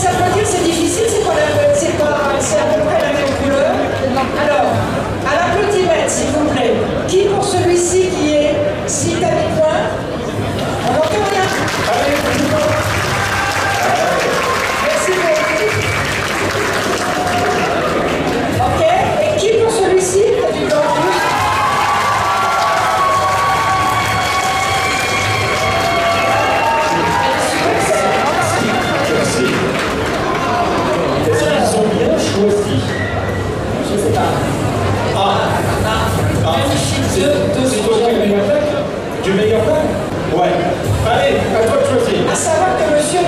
Ça peut dire c'est difficile, c'est à peu près la même couleur. Alors, à l'applaudimètre, s'il vous plaît. Qui pour celui-ci qui est si t'as des points? On n'entend rien. Merci beaucoup. Ok, et qui pour celui-ci? T'as du blanc? Je sais pas. C'est toi qui es le meilleur pack? Du meilleur pack? Ouais. Allez, à toi de choisir. À savoir que monsieur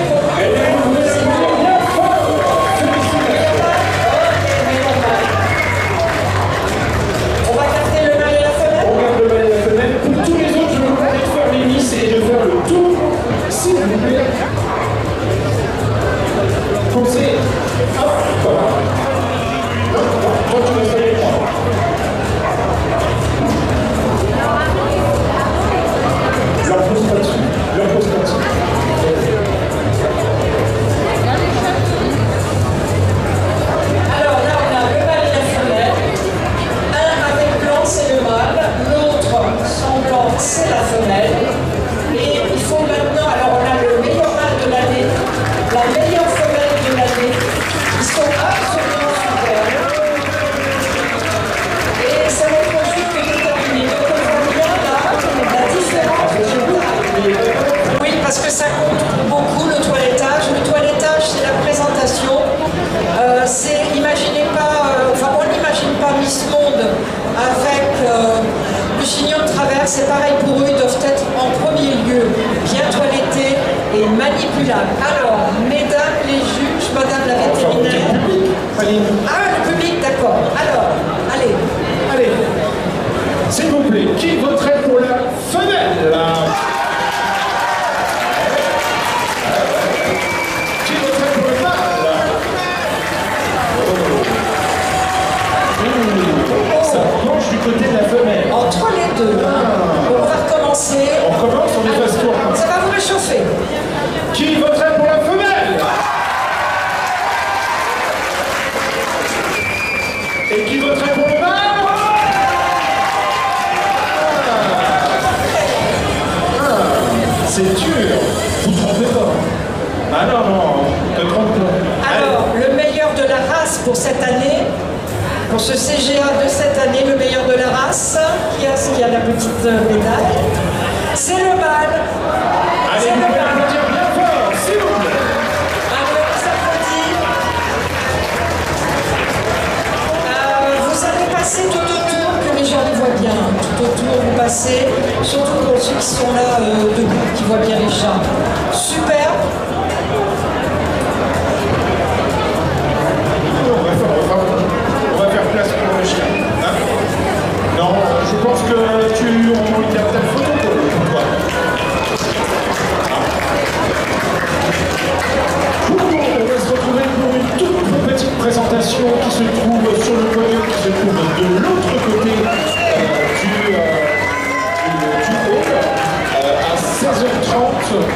on va garder le mâle et la femelle. On garde le mâle et la femelle. Pour tous les autres, je vous demande de faire les miss et de faire le tour, s'il vous plaît. Pensez. Hop, voilà. Toi, tu vas faire les trois. Leur pose pas dessus. Leur pose pas dessus. Alors là, on a le mâle et la femelle. Un avec blanc, c'est le mâle. L'autre sans blanc, c'est la femelle. Et il faut maintenant, alors on a le meilleur mâle de l'année, la meilleure femelle de l'année. Ils sont absolument super. Et ça va être ensuite que déterminer. Donc on voit bien là la différence de taille. Oui, parce que ça compte beaucoup le toilettage. Le toilettage, c'est la présentation. Imaginez pas, on n'imagine pas Miss Monde avec le chignon de travers. C'est pareil pour eux, ils doivent être en premier lieu bien toilettés et manipulables. Alors, mesdames les juges, madame la vétérinaire. Ah, le public, d'accord. Alors, allez. Allez. S'il vous plaît, qui voterait pour la femelle là? Qui voterait pour le mâle? Ça penche du côté de la femelle. Entre les deux. On va recommencer. On commence, on est face tour. Ça va vous réchauffer. Qui voterait pour la femelle? Et qui voterait pour le mâle? C'est dur. Vous ne trompez pas. Ah non, non, ne te trompe pas. Alors, le meilleur de la race pour cette année, pour ce CGA de cette année, le meilleur de la race, qui a la petite médaille, c'est le mâle. Allez, vous pouvez applaudir bien fort, s'il vous plaît. Alors, on s'applaudit. Vous allez passer tout autour, que les gens les voient bien. Tout autour, vous passez, surtout pour ceux qui sont là debout, qui voient bien les chats. Super. On va faire place pour le chien. Hein? Non, je pense que on lui garde ta photo pour toi. On va se retrouver pour une toute petite présentation qui se trouve sur le podium, qui se trouve de l'autre côté du hall. À 16h30,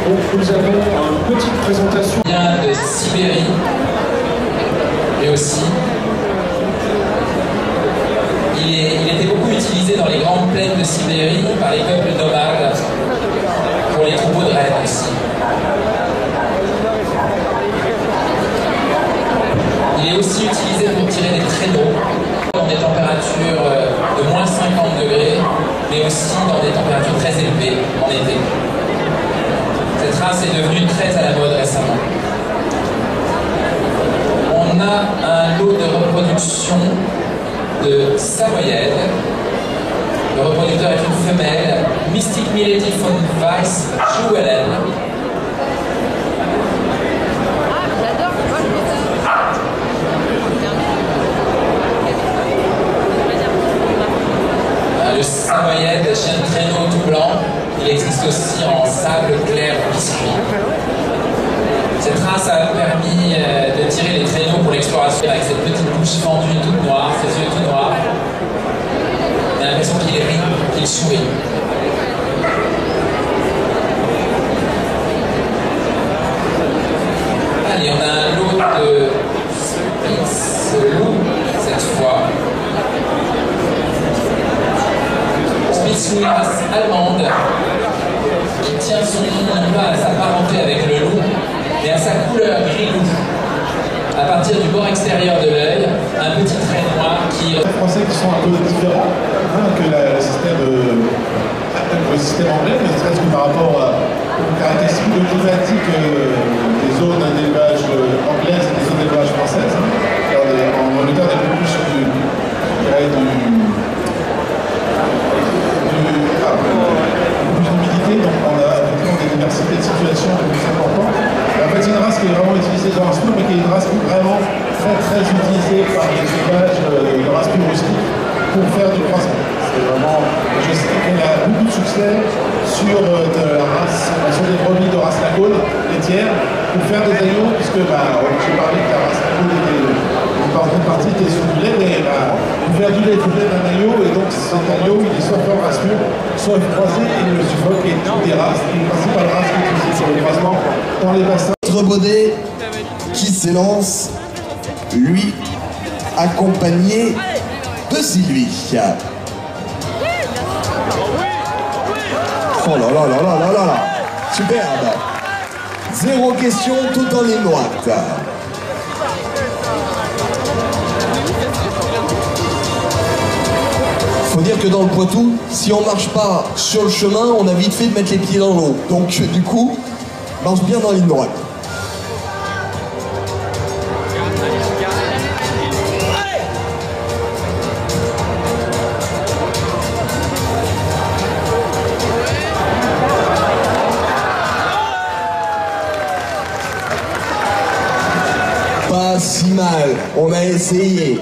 donc nous avons une petite présentation. Il vient de Sibérie, et aussi, il était beaucoup utilisé dans les grandes plaines de Sibérie par les peuples nomades, pour les troupeaux de rennes aussi. Il est aussi utilisé pour tirer des traîneaux dans des températures de moins 50 degrés, mais aussi dans des températures très élevées en été. Cette race est devenue très à la mode récemment. On a un lot de reproduction de Savoyède. Le reproducteur est une femelle, Mystic Mileti von Weiss Juwelen. Le Savoyède, chien de traîneau tout blanc, il existe aussi en sable clair biscuit. Cette race a permis de tirer les traîneaux pour l'exploration avec cette petite bouche fendue toute noire, ses yeux tout noirs. On a l'impression qu'il rit, qu'il sourit. de Spitzlou cette fois. Spitzlou, une race allemande qui tient son nom non pas à sa parenté avec le loup, mais à sa couleur gris-loup. À partir du bord extérieur de l'œil, un petit trait noir qui... Les Français qui sont un peu différents que le système anglais, mais serait-ce que par rapport aux caractéristiques climatiques des zones d'élevage anglaises et des zones d'élevage françaises. En Angleterre, on est beaucoup plus sur d'humidité, donc on a effectivement des diversités de situations plus importantes. En fait, c'est une race qui est vraiment utilisée dans un sport, mais qui est une race vraiment très utilisée par les élevages de race plus rustiques pour faire du croissant. C'est vraiment, je sais qu'il y a beaucoup de succès sur des brebis de race Lacoule, laitière, pour faire des agneaux, puisque j'ai parlé que la race Lacoule était une partie était sur du lait, mais pour faire du lait, il faut faire un agneau, et donc cet agneau, il est soit fait en race pure, soit croisé, et le Suffolk est une des races, une principale race qui est utilisée sur le croisement dans les bassins. Notre Baudet qui s'élance, lui, accompagné de Sylvie. Oh là là là là là là là, superbe. 0 question, tout en ligne droite. Faut dire que dans le Poitou, si on marche pas sur le chemin, on a vite fait de mettre les pieds dans l'eau. Donc du coup, marche bien dans la ligne droite. Pas si mal, on a essayé.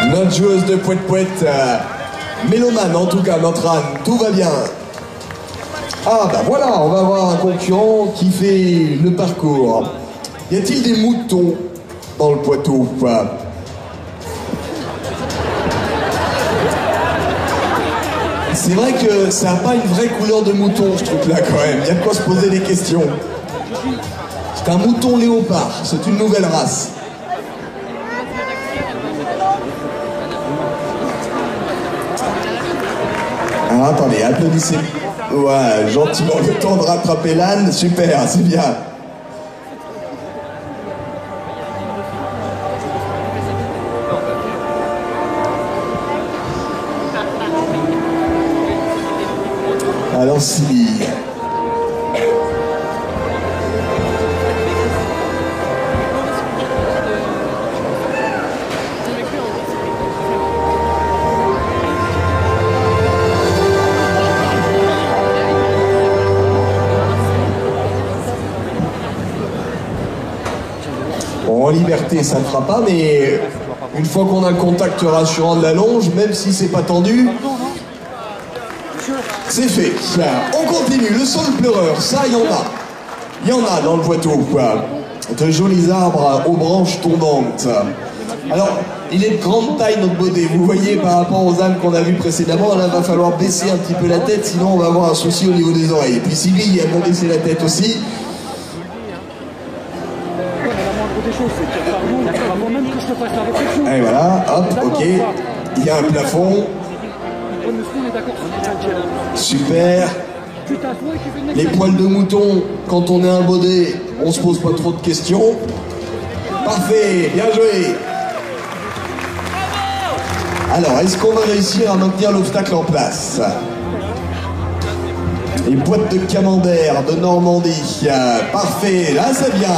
Notre joueuse de poète-poète, mélomane en tout cas, notre Anne, tout va bien. Ah bah voilà, on va avoir un concurrent qui fait le parcours. Y a-t-il des moutons dans le Poitou? C'est vrai que ça n'a pas une vraie couleur de mouton, ce truc-là, quand même. Il y a de quoi se poser des questions. C'est un mouton léopard, c'est une nouvelle race. Alors attendez, applaudissez. Ouais, gentiment, le temps de rattraper l'âne, super, c'est bien. Alors Sylvie. Bon, en liberté, ça ne fera pas, mais une fois qu'on a le contact rassurant de la longe, même si c'est pas tendu, c'est fait. On continue. Le sol pleureur, ça, il y en a. Il y en a dans le Poitou, quoi. De jolis arbres aux branches tombantes. Alors, il est de grande taille, notre Baudet. Vous voyez, par rapport aux ânes qu'on a vues précédemment, là, il va falloir baisser un petit peu la tête, sinon on va avoir un souci au niveau des oreilles. Et puis Sylvie, elle va baisser la tête aussi. Et voilà, hop, ok. Il y a un plafond. Super. Les poils de mouton, quand on est un Baudet, on se pose pas trop de questions. Parfait, bien joué. Alors, est-ce qu'on va réussir à maintenir l'obstacle en place? Les boîtes de camembert de Normandie. Parfait, là c'est bien.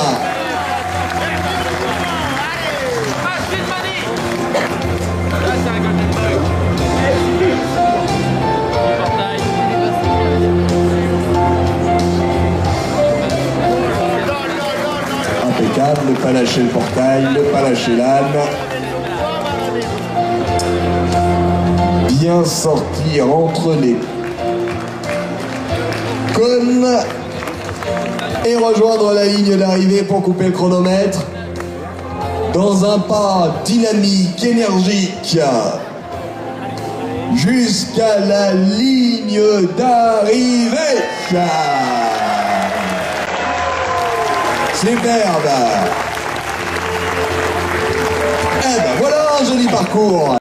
Impeccable, ne pas lâcher le portail, ne pas lâcher l'âne. Bien sortir entre les cônes et rejoindre la ligne d'arrivée pour couper le chronomètre dans un pas dynamique, énergique. jusqu'à la ligne d'arrivée. Superbe. Eh ben voilà un joli parcours.